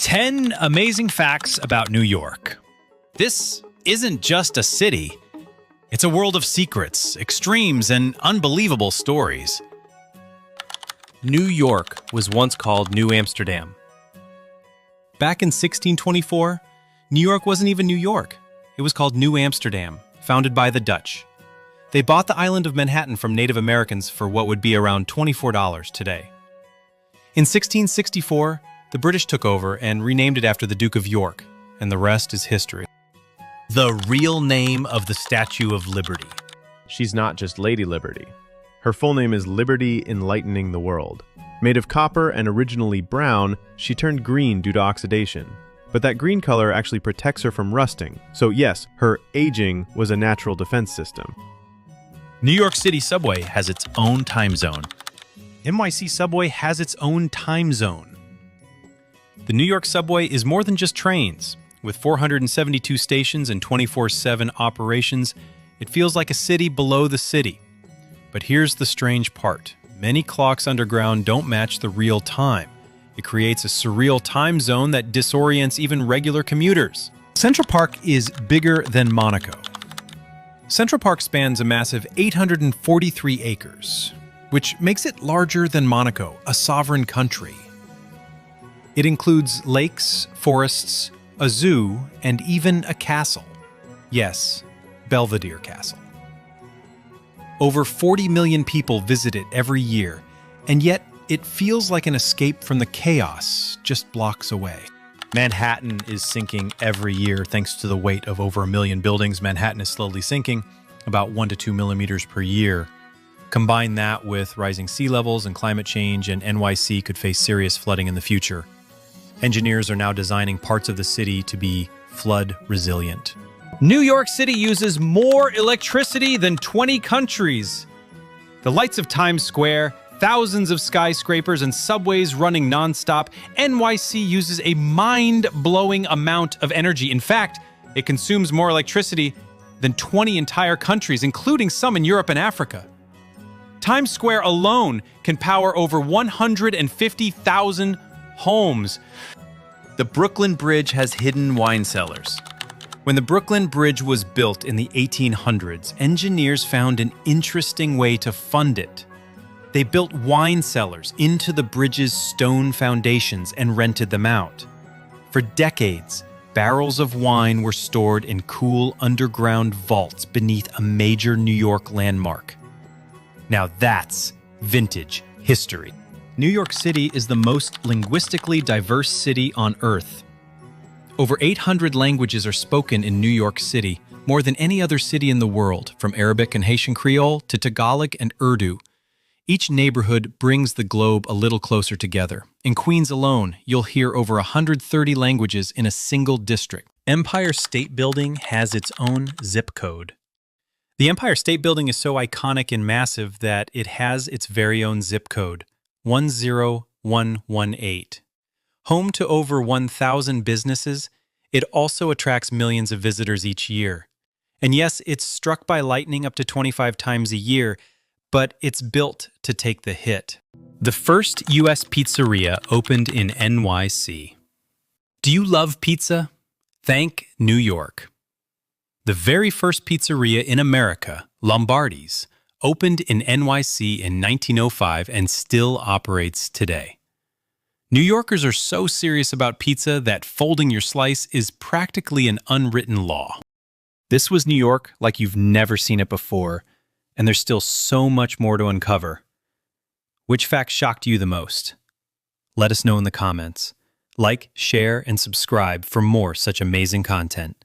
10 amazing facts about New York. This isn't just a city. It's a world of secrets, extremes, and unbelievable stories. New York was once called New Amsterdam. Back in 1624, New York wasn't even New York. It was called New Amsterdam, founded by the Dutch. They bought the island of Manhattan from Native Americans for what would be around $24 today. In 1664, the British took over and renamed it after the Duke of York, and the rest is history. The real name of the Statue of Liberty. She's not just Lady Liberty. Her full name is Liberty Enlightening the World. Made of copper and originally brown, she turned green due to oxidation. But that green color actually protects her from rusting. So yes, her aging was a natural defense system. New York City subway has its own time zone. NYC subway has its own time zone. The New York subway is more than just trains. With 472 stations and 24/7 operations, it feels like a city below the city. But here's the strange part. Many clocks underground don't match the real time. It creates a surreal time zone that disorients even regular commuters. Central Park is bigger than Monaco. Central Park spans a massive 843 acres, which makes it larger than Monaco, a sovereign country. It includes lakes, forests, a zoo, and even a castle. Yes, Belvedere Castle. Over 40 million people visit it every year, and yet it feels like an escape from the chaos just blocks away. Manhattan is sinking every year thanks to the weight of over 1 million buildings. Manhattan is slowly sinking, about 1 to 2 millimeters per year. Combine that with rising sea levels and climate change, and NYC could face serious flooding in the future. Engineers are now designing parts of the city to be flood resilient. New York City uses more electricity than 20 countries. The lights of Times Square, thousands of skyscrapers, and subways running nonstop, NYC uses a mind-blowing amount of energy. In fact, it consumes more electricity than 20 entire countries, including some in Europe and Africa. Times Square alone can power over 150,000 homes. The Brooklyn Bridge has hidden wine cellars. When the Brooklyn Bridge was built in the 1800s, engineers found an interesting way to fund it. They built wine cellars into the bridge's stone foundations and rented them out. For decades, barrels of wine were stored in cool underground vaults beneath a major New York landmark. Now that's vintage history. New York City is the most linguistically diverse city on Earth. Over 800 languages are spoken in New York City, more than any other city in the world, from Arabic and Haitian Creole to Tagalog and Urdu. Each neighborhood brings the globe a little closer together. In Queens alone, you'll hear over 130 languages in a single district. Empire State Building has its own zip code. The Empire State Building is so iconic and massive that it has its very own zip code, 10118. Home to over 1,000 businesses, it also attracts millions of visitors each year. And yes, it's struck by lightning up to 25 times a year, but it's built to take the hit. The first U.S. pizzeria opened in NYC. Do you love pizza? Thank New York. The very first pizzeria in America, Lombardi's, opened in NYC in 1905 and still operates today. New Yorkers are so serious about pizza that folding your slice is practically an unwritten law. This was New York like you've never seen it before, and there's still so much more to uncover. Which fact shocked you the most? Let us know in the comments. Like, share, and subscribe for more such amazing content.